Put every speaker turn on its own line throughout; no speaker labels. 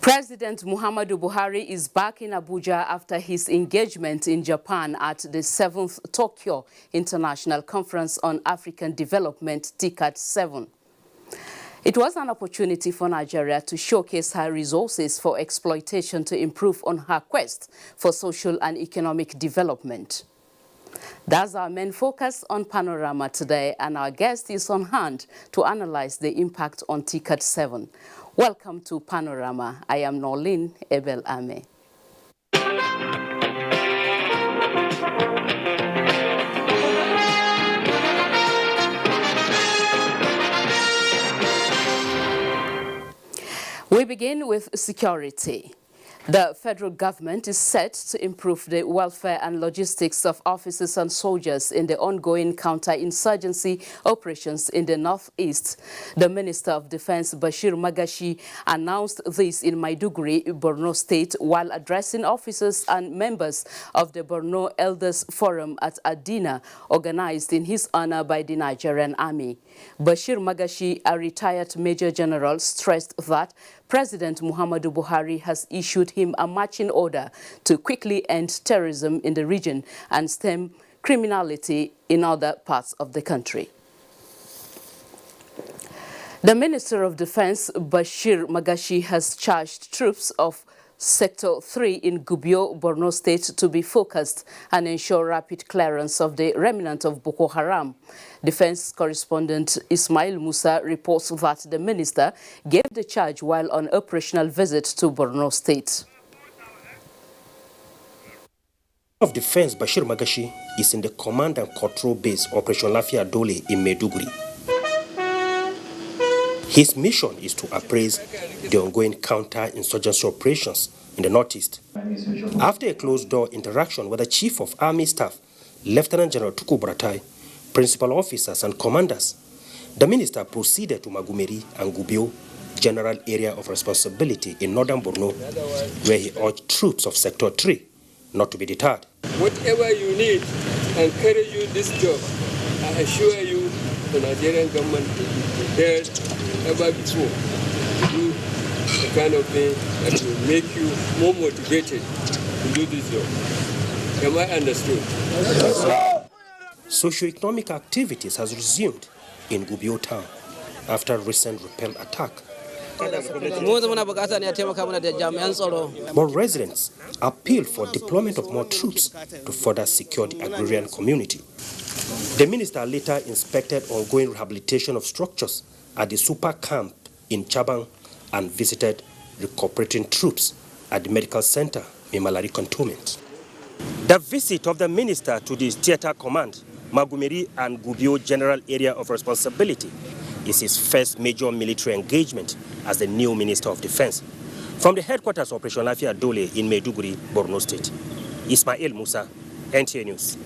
President Muhammadu Buhari is back in Abuja after his engagement in Japan at the 7th Tokyo International Conference on African Development, TICAD 7. It was an opportunity for Nigeria to showcase her resources for exploitation to improve on her quest for social and economic development. That's our main focus on Panorama today, and our guest is on hand to analyze the impact on TICAD 7. Welcome to Panorama. I am Norlin Ebel Ame. We begin with security. The federal government is set to improve the welfare and logistics of officers and soldiers in the ongoing counter-insurgency operations in the northeast. The Minister of Defense, Bashir Magashi, announced this in Maiduguri, Borno State, while addressing officers and members of the Borno Elders Forum at a dinner organized in his honor by the Nigerian Army. Bashir Magashi, a retired Major General, stressed that President Muhammadu Buhari has issued him a marching order to quickly end terrorism in the region and stem criminality in other parts of the country. The Minister of Defense, Bashir Magashi, has charged troops of Sector 3 in Gubio, Borno State to be focused and ensure rapid clearance of the remnant of Boko Haram. Defense correspondent Ismail Musa reports that the minister gave the charge while on operational visit to Borno State.
Of Defense Bashir Magashi is in the command and control base Operation Lafia Dole in Maiduguri. His mission is to appraise the ongoing counter-insurgency operations in the northeast. After a closed-door interaction with the Chief of Army Staff, Lieutenant General Tuku Buratai, principal officers and commanders, the minister proceeded to Magumeri and Gubio, General Area of Responsibility in northern Borno, where he urged troops of Sector 3 not to be deterred.
Whatever you need and carry you this job, I assure you the Nigerian government will be prepared ever before to do the kind of thing that will make you more motivated to do this job. Am I understood?
Socio-economic activities has resumed in Gubio town after recent repelled attack. More residents appealed for deployment of more troops to further secure the agrarian community. The minister later inspected ongoing rehabilitation of structures at the super camp in Chabang and visited recuperating troops at the medical center in Malari Cantonment. The visit of the minister to the theater command, Magumeri and Gubio General Area of Responsibility, is his first major military engagement as the new Minister of Defense. From the headquarters of Operation Lafia Dole in Maiduguri, Borno State, Ismail Musa, NTA News.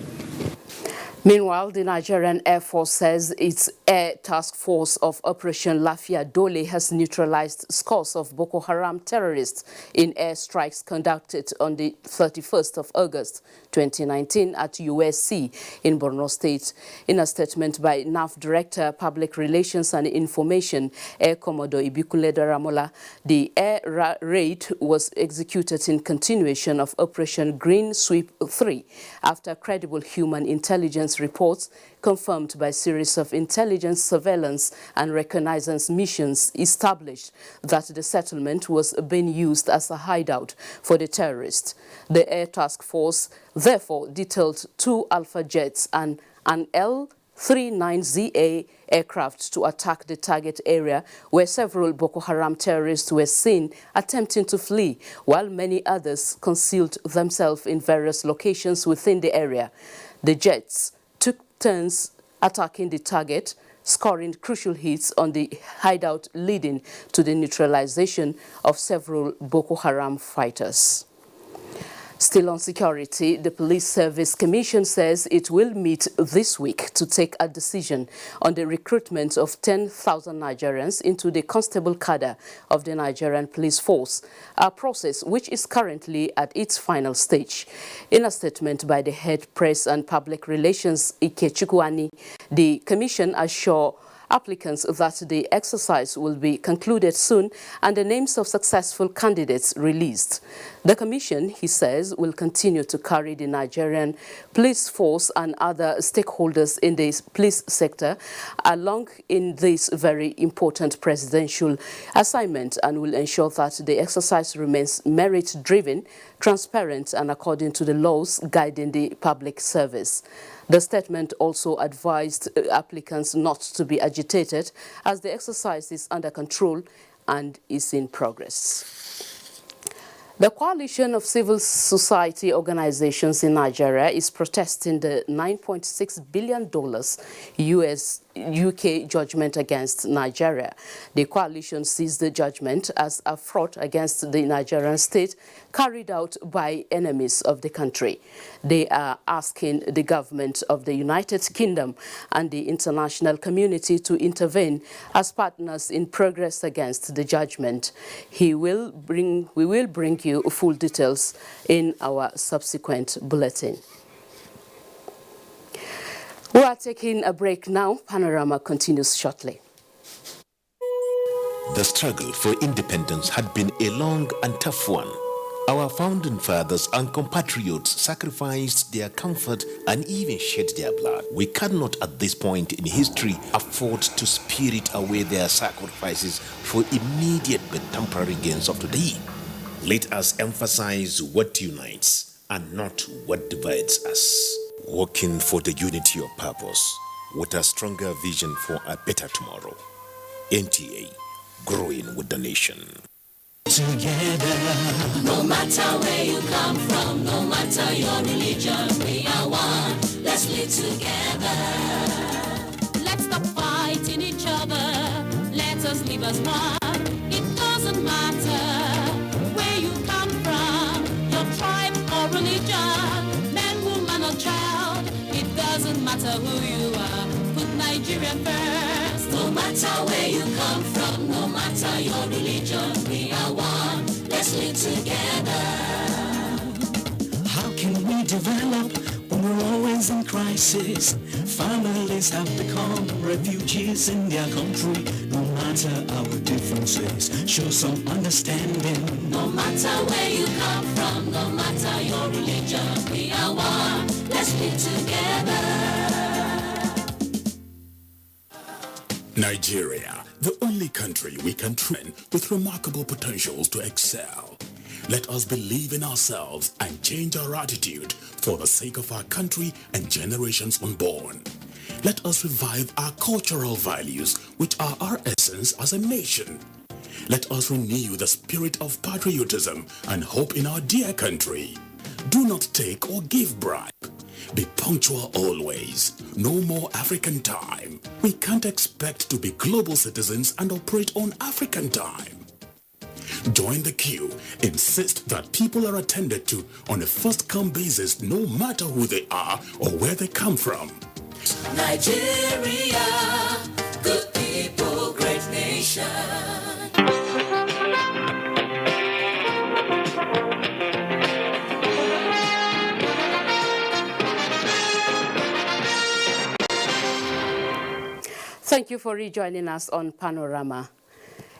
Meanwhile, the Nigerian Air Force says its Air Task Force of Operation Lafia Dole has neutralized scores of Boko Haram terrorists in airstrikes conducted on the 31st of August 2019 at USC in Borno State. In a statement by NAF Director, Public Relations and Information, Air Commodore Ibikule Daramola, the air raid was executed in continuation of Operation Green Sweep 3 after credible human intelligence reports confirmed by a series of intelligence, surveillance and reconnaissance missions established that the settlement was being used as a hideout for the terrorists. The Air Task Force therefore detailed 2 Alpha jets and an L-39ZA aircraft to attack the target area where several Boko Haram terrorists were seen attempting to flee, while many others concealed themselves in various locations within the area. The jets took turns attacking the target, scoring crucial hits on the hideout, leading to the neutralization of several Boko Haram fighters. Still on security, the Police Service Commission says it will meet this week to take a decision on the recruitment of 10,000 Nigerians into the constable cadre of the Nigerian Police Force, a process which is currently at its final stage. In a statement by the head press and public relations, Ike Chukwani, the Commission assured applicants that the exercise will be concluded soon and the names of successful candidates released. The commission, he says, will continue to carry the Nigerian police force and other stakeholders in the police sector along in this very important presidential assignment and will ensure that the exercise remains merit-driven, transparent and according to the laws guiding the public service. The statement also advised applicants not to be agitated as the exercise is under control and is in progress. The coalition of civil society organizations in Nigeria is protesting the $9.6 billion UK judgment against Nigeria. The coalition sees the judgment as a fraud against the Nigerian state carried out by enemies of the country. They are asking the government of the United Kingdom and the international community to intervene as partners in progress against the judgment. We will bring you full details in our subsequent bulletin. We are taking a break now. Panorama continues shortly.
The struggle for independence had been a long and tough one. Our founding fathers and compatriots sacrificed their comfort and even shed their blood. We cannot at this point in history afford to spirit away their sacrifices for immediate but temporary gains of today. Let us emphasize what unites and not what divides us. Working for the unity of purpose with a stronger vision for a better tomorrow. NTA, growing with the nation.
Together, no matter where you come from, no matter your religion, we are one. Let's live together. Let's stop fighting each other. Let us live as one. It doesn't matter where you come from, your tribe or religion, man, woman or child. It doesn't matter who you are. Put Nigeria first. No matter where you come from, no matter your religion, we are one. Let's live together. How can we develop when we're always in crisis? Families have become refugees in their country. No matter our differences, show some understanding. No matter where you come from, no matter your religion, we are one. Let's live together.
Nigeria, the only country we can train with remarkable potentials to excel. Let us believe in ourselves and change our attitude for the sake of our country and generations unborn. Let us revive our cultural values, which are our essence as a nation. Let us renew the spirit of patriotism and hope in our dear country. Do not take or give bribe. Be punctual always. No more African time. We can't expect to be global citizens and operate on African time. Join the queue. Insist that people are attended to on a first-come basis no matter who they are or where they come from.
Nigeria, good people, great nation.
Thank you for rejoining us on Panorama.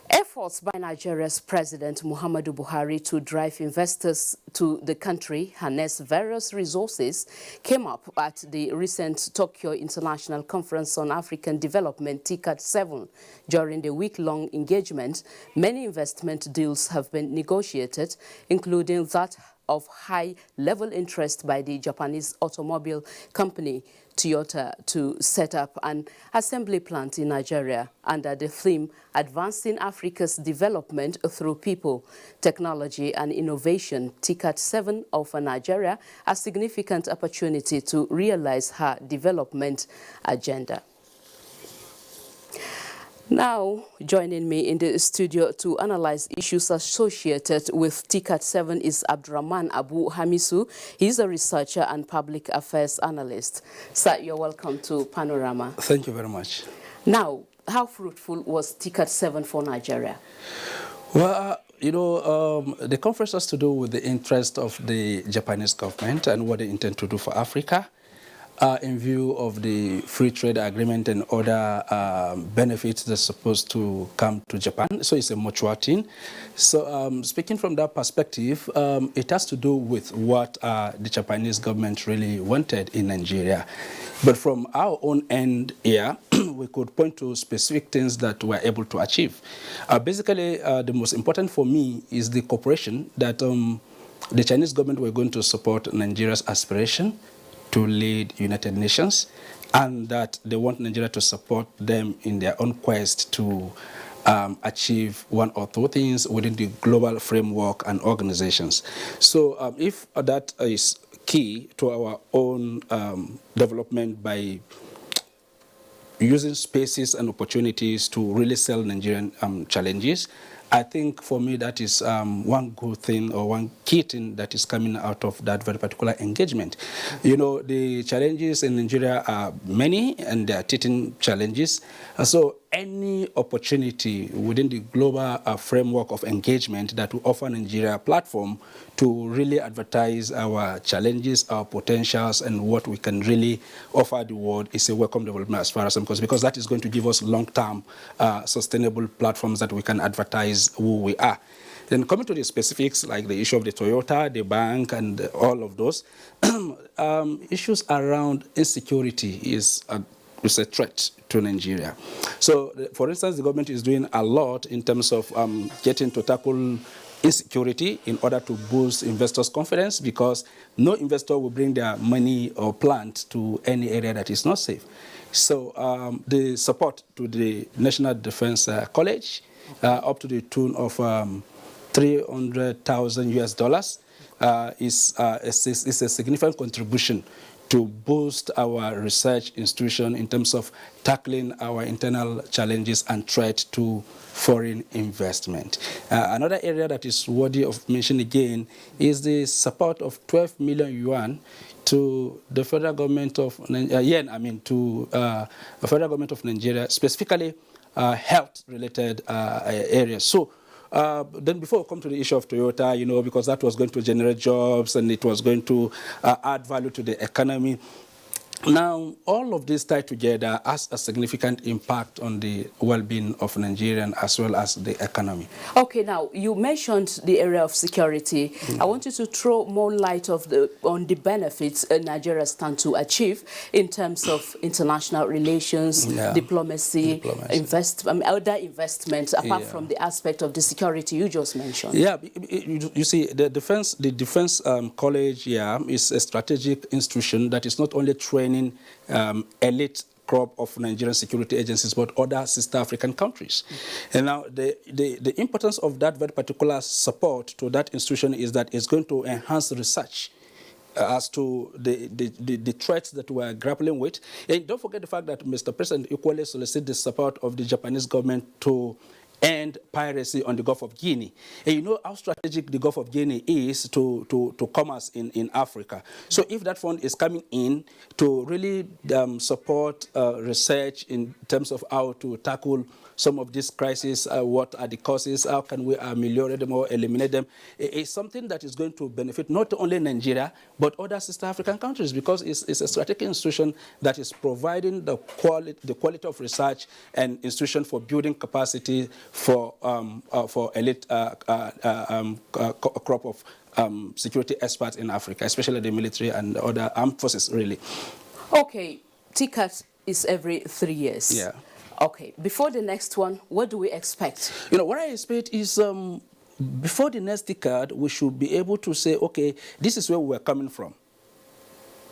Efforts by Nigeria's President Muhammadu Buhari to drive investors to the country, harness various resources, came up at the recent Tokyo International Conference on African Development, TICAD 7. During the week-long engagement, many investment deals have been negotiated, including that of high-level interest by the Japanese automobile company Toyota to set up an assembly plant in Nigeria under the theme Advancing Africa's Development Through People, Technology and Innovation. TICAD 7 offers Nigeria a significant opportunity to realize her development agenda. Now, joining me in the studio to analyze issues associated with TICAD 7 is Abdurrahman Abu Hamisu. He's a researcher and public affairs analyst. Sir, you're welcome to Panorama.
Thank you very much.
Now, how fruitful was TICAD 7 for Nigeria?
Well, the conference has to do with the interest of the Japanese government and what they intend to do for Africa. in view of the free trade agreement and other benefits that's supposed to come to Japan. So it's a mutual thing. So speaking from that perspective, it has to do with what the Japanese government really wanted in Nigeria. But from our own end here, we could point to specific things that we're able to achieve. Basically, the most important for me is the cooperation that the Chinese government were going to support Nigeria's aspiration to lead United Nations, and that they want Nigeria to support them in their own quest to achieve one or two things within the global framework and organizations. So if that is key to our own development by using spaces and opportunities to really sell Nigerian challenges, I think for me that is one good thing or one key thing that is coming out of that very particular engagement. You know, the challenges in Nigeria are many and they are teething challenges. So any opportunity within the global framework of engagement that will offer Nigeria a platform to really advertise our challenges, our potentials, and what we can really offer the world is a welcome development as far as I'm concerned, because that is going to give us long-term sustainable platforms that we can advertise who we are. Then coming to the specifics, like the issue of the Toyota, the bank, and all of those, issues around insecurity is a threat to Nigeria. So, for instance, the government is doing a lot in terms of getting to tackle insecurity in order to boost investors' confidence, because no investor will bring their money or plant to any area that is not safe. So the support to the National Defense College, up to the tune of $300,000 is a significant contribution to boost our research institution in terms of tackling our internal challenges and threat to foreign investment. Another area that is worthy of mention again is the support of 12 million yuan to the federal government of the federal government of Nigeria, specifically health-related areas. So. Then before we come to the issue of Toyota, you know, because that was going to generate jobs and it was going to add value to the economy. Now, all of this tied together has a significant impact on the well-being of Nigerians as well as the economy.
Okay, now, you mentioned the area of security. I want you to throw more light on the benefits Nigeria stands to achieve in terms of international relations, diplomacy. Other investments, apart from the aspect of the security you just mentioned. Yeah,
you see, the defense college is a strategic institution that is not only training elite crop of Nigerian security agencies, but other sister African countries. And now the importance of that very particular support to that institution is that it's going to enhance research as to the threats that we're grappling with. And don't forget the fact that Mr. President equally solicited the support of the Japanese government to end piracy on the Gulf of Guinea. And you know how strategic the Gulf of Guinea is to commerce in Africa. So if that fund is coming in to really support research in terms of how to tackle some of these crises, what are the causes, how can we ameliorate them or eliminate them, it's something that is going to benefit not only Nigeria, but other sister African countries, because it's a strategic institution that is providing the quality of research and institution for building capacity for elite crop of security experts in Africa, especially the military and other armed forces, really.
Okay, TICAD is every 3 years.
Yeah.
Okay, before the next one, what do we expect?
You know, what I expect is before the next TICAD, we should be able to say, okay, this is where we're coming from.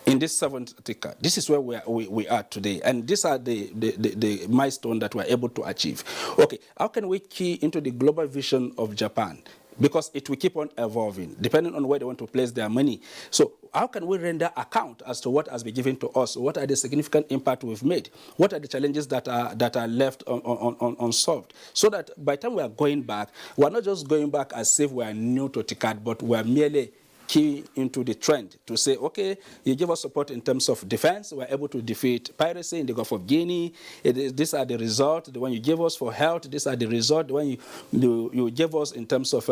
In this 7th TICAD, this is where we are today, and these are the milestones that we're able to achieve. Okay, how can we key into the global vision of Japan? Because it will keep on evolving, depending on where they want to place their money. So how can we render account as to what has been given to us? What are the significant impact we've made? What are the challenges that are left unsolved? So that by the time we are going back, we're not just going back as if we are new to TICAD, but we're merely key into the trend to say, okay, you give us support in terms of defense, we're able to defeat piracy in the Gulf of Guinea. These are the results. The one you give us for health, these are the results. The one you give us in terms of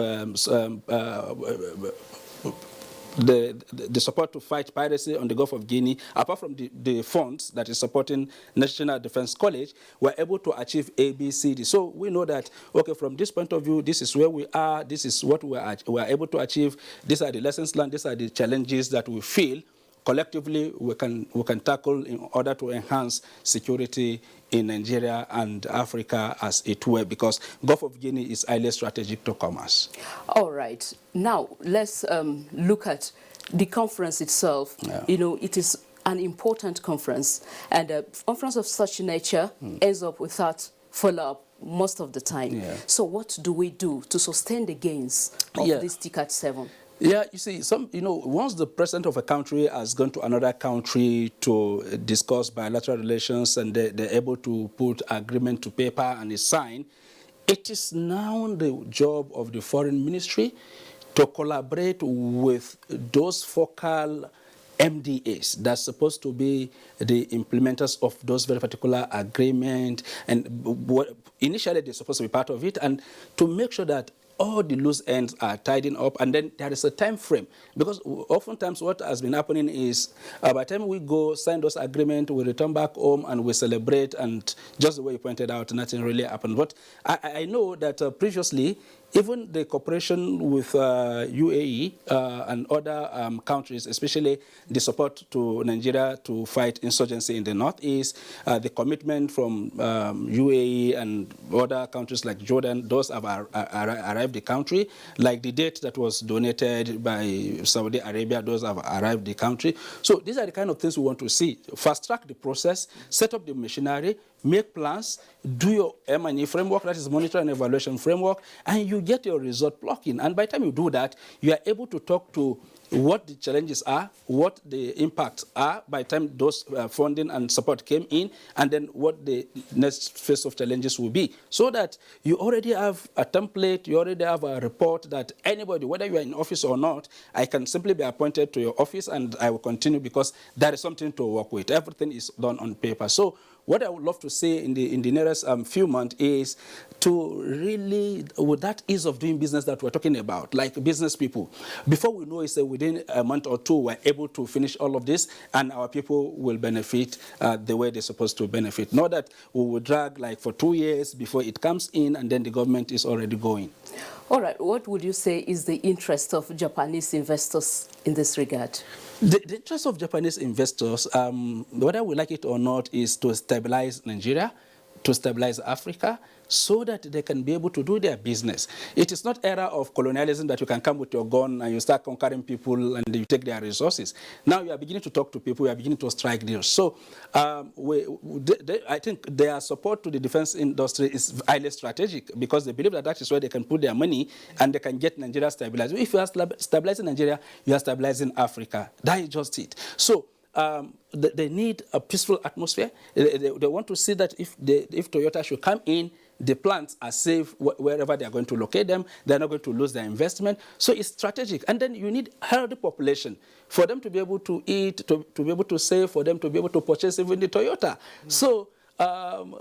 the support to fight piracy on the Gulf of Guinea, apart from the funds that is supporting National Defense College, we're able to achieve A, B, C, D. So we know that, okay, from this point of view, this is where we are, this is what we are able to achieve, these are the lessons learned, these are the challenges that we feel collectively we can tackle in order to enhance security in Nigeria and Africa as it were, because Gulf of Guinea is highly strategic to commerce.
All right. Now, let's look at the conference itself.
Yeah.
You know, it is an important conference, and a conference of such nature ends up without follow-up most of the time.
Yeah.
So what do we do to sustain the gains of this TICAD 7?
Yeah, you see, once the president of a country has gone to another country to discuss bilateral relations and they're able to put agreement to paper and it's signed, it is now the job of the foreign ministry to collaborate with those focal MDAs that's supposed to be the implementers of those very particular agreement, and initially they're supposed to be part of it, and to make sure that all the loose ends are tidying up, and then there is a time frame. Because oftentimes what has been happening is by the time we go sign those agreements, we return back home and we celebrate, and just the way you pointed out, nothing really happened. But I know that previously, even the cooperation with UAE and other countries, especially the support to Nigeria to fight insurgency in the northeast, the commitment from UAE and other countries like Jordan, those have arrived the country. Like the date that was donated by Saudi Arabia, those have arrived the country. So these are the kind of things we want to see. Fast track the process, set up the machinery, make plans, do your M&E framework, that is monitor and evaluation framework, and you get your result plugged in. And by the time you do that, you are able to talk to what the challenges are, what the impacts are by the time those funding and support came in, and then what the next phase of challenges will be. So that you already have a template, you already have a report that anybody, whether you are in office or not, I can simply be appointed to your office and I will continue because there is something to work with. Everything is done on paper. So what I would love to see in the nearest few months is to really, with that ease of doing business that we're talking about, like business people, before we know it, within a month or two, we're able to finish all of this and our people will benefit the way they're supposed to benefit. Not that we will drag like for 2 years before it comes in and then the government is already going.
All right, what would you say is the interest of Japanese investors in this regard?
The interest of Japanese investors, whether we like it or not, is to stabilize Nigeria, to stabilize Africa, so that they can be able to do their business. It is not era of colonialism that you can come with your gun and you start conquering people and you take their resources. Now you are beginning to talk to people, you are beginning to strike deals. So I think their support to the defense industry is highly strategic because they believe that that is where they can put their money and they can get Nigeria stabilized. If you are stabilizing Nigeria, you are stabilizing Africa. That is just it. So they need a peaceful atmosphere. They want to see that if Toyota should come in, the plants are safe wherever they are going to locate them. They're not going to lose their investment. So it's strategic. And then you need healthy population for them to be able to eat, to be able to save, for them to be able to purchase even the Toyota. So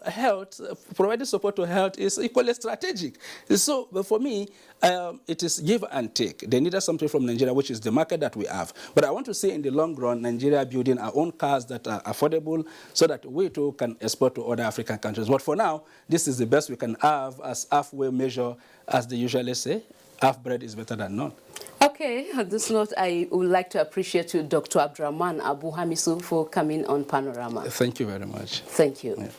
health, providing support to health is equally strategic. So for me, it is give and take. They needed something from Nigeria, which is the market that we have. But I want to see in the long run, Nigeria building our own cars that are affordable so that we too can export to other African countries. But for now, this is the best we can have as halfway measure, as they usually say. Half bread is better than none.
Okay, on this note, I would like to appreciate you, Dr. Abdurrahman Abu Hamisu, for coming on Panorama.
Thank you very much.
Thank you. Yeah.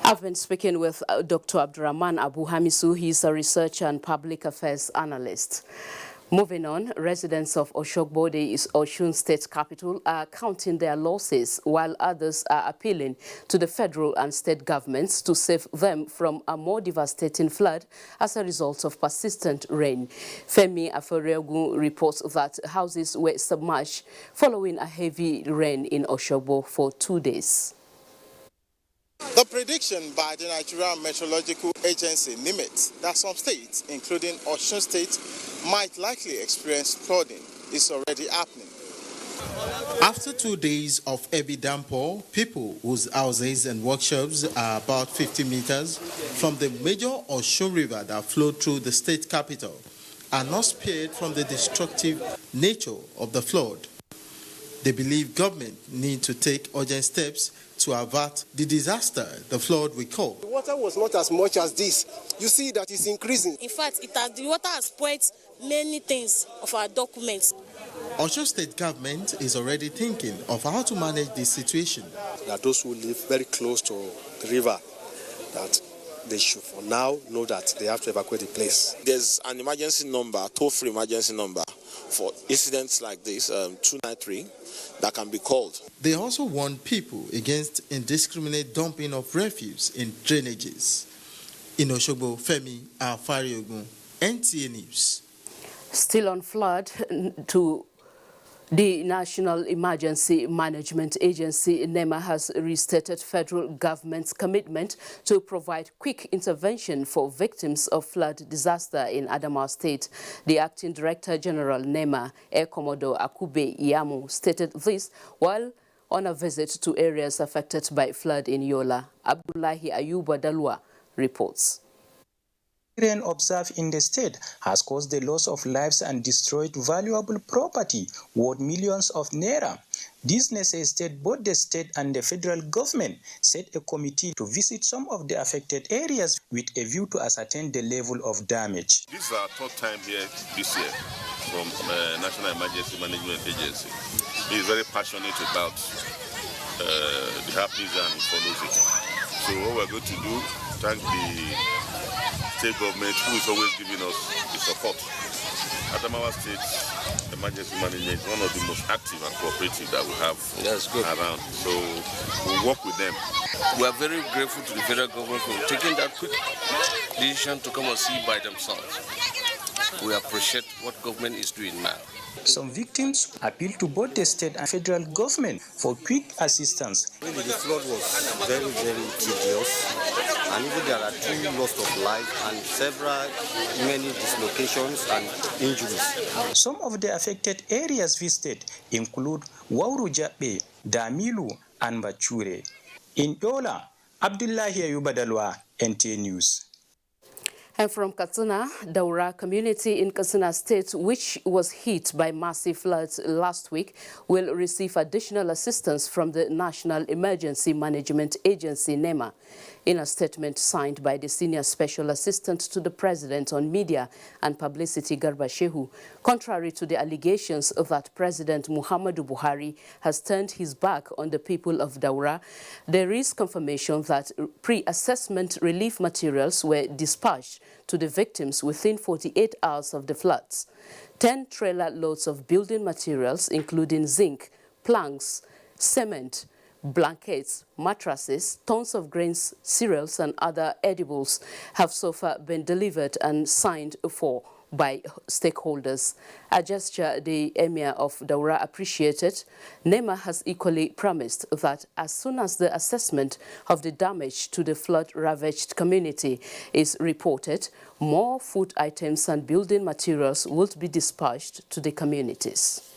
I've been speaking with Dr. Abdurrahman Abu Hamisu. He's a researcher and public affairs analyst. Moving on, residents of Oshogbo, the Osun State capital, are counting their losses while others are appealing to the federal and state governments to save them from a more devastating flood as a result of persistent rain. Femi Aforegu reports that houses were submerged following a heavy rain in Oshogbo for 2 days.
The prediction by the Nigerian Meteorological Agency NIMET that some states, including Osun State, might likely experience flooding is already happening. After 2 days of heavy downpour, people whose houses and workshops are about 50 meters from the major Osun River that flowed through the state capital are not spared from the destructive nature of the flood. They believe government need to take urgent steps to avert the disaster the flood will cause.
The water was not as much as this. You see that it's increasing.
In fact, the water has spoiled many things of our documents.
Osun State government is already thinking of how to manage this situation.
That those who live very close to the river, that they should for now know that they have to evacuate the place.
There's an emergency number, toll-free emergency number for incidents like this, 293, that can be called.
They also warn people against indiscriminate dumping of refuse in drainages. In Osogbo, Femi Afariogun, NTA News.
Still on flood, to the National Emergency Management Agency, NEMA, has restated federal government's commitment to provide quick intervention for victims of flood disaster in Adamawa State. The Acting Director General, NEMA, Air Commodore Akube Iyamu, stated this while on a visit to areas affected by flood in Yola. Abdullahi Ayuba Dalua reports.
Rain observed in the state has caused the loss of lives and destroyed valuable property worth millions of naira. This necessitated both the state and the federal government set a committee to visit some of the affected areas with a view to ascertain the level of damage.
This is our third time here this year from National Emergency Management Agency. He is very passionate about the happenings and follows it. So what we're going to do, thank the state government who is always giving us the support. Adamawa State Emergency Management is one of the most active and cooperative that we have around. So we'll work with them.
We are very grateful to the federal government for taking that quick decision to come and see by themselves. We appreciate what government is doing now.
Some victims appeal to both the state and federal government for quick assistance.
Really, the flood was very, very tedious, and even there are 2 loss of life and many dislocations and injuries.
Some of the affected areas visited include Waurujabe, Damilu, and Bachure. In Yola, Abdullahi Ayubadalwa, NTA News.
And from Katsina, Daura community in Katsina State, which was hit by massive floods last week, will receive additional assistance from the National Emergency Management Agency, NEMA. In a statement signed by the Senior Special Assistant to the President on Media and Publicity, Garba Shehu, contrary to the allegations that President Muhammadu Buhari has turned his back on the people of Daura, there is confirmation that pre-assessment relief materials were dispatched to the victims within 48 hours of the floods. 10 trailer loads of building materials, including zinc, planks, cement, blankets, mattresses, tons of grains, cereals, and other edibles have so far been delivered and signed for by stakeholders. A gesture the Emir of Daura appreciated. NEMA has equally promised that as soon as the assessment of the damage to the flood-ravaged community is reported, more food items and building materials will be dispatched to the communities.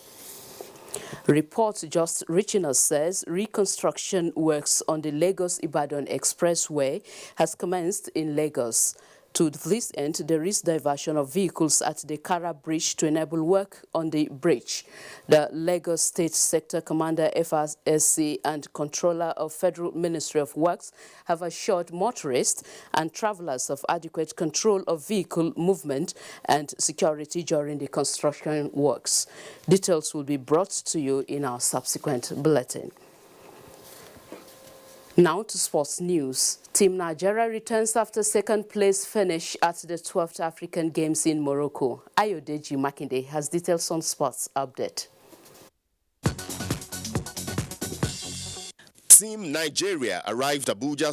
Report just reaching us says reconstruction works on the Lagos-Ibadan Expressway has commenced in Lagos. To this end, there is diversion of vehicles at the Kara Bridge to enable work on the bridge. The Lagos State Sector Commander FRSC and Controller of Federal Ministry of Works have assured motorists and travelers of adequate control of vehicle movement and security during the construction works. Details will be brought to you in our subsequent bulletin. Now to sports news. Team Nigeria returns after second place finish at the 12th African Games in Morocco. Ayodeji Makinde has details on sports update.
Team Nigeria arrived Abuja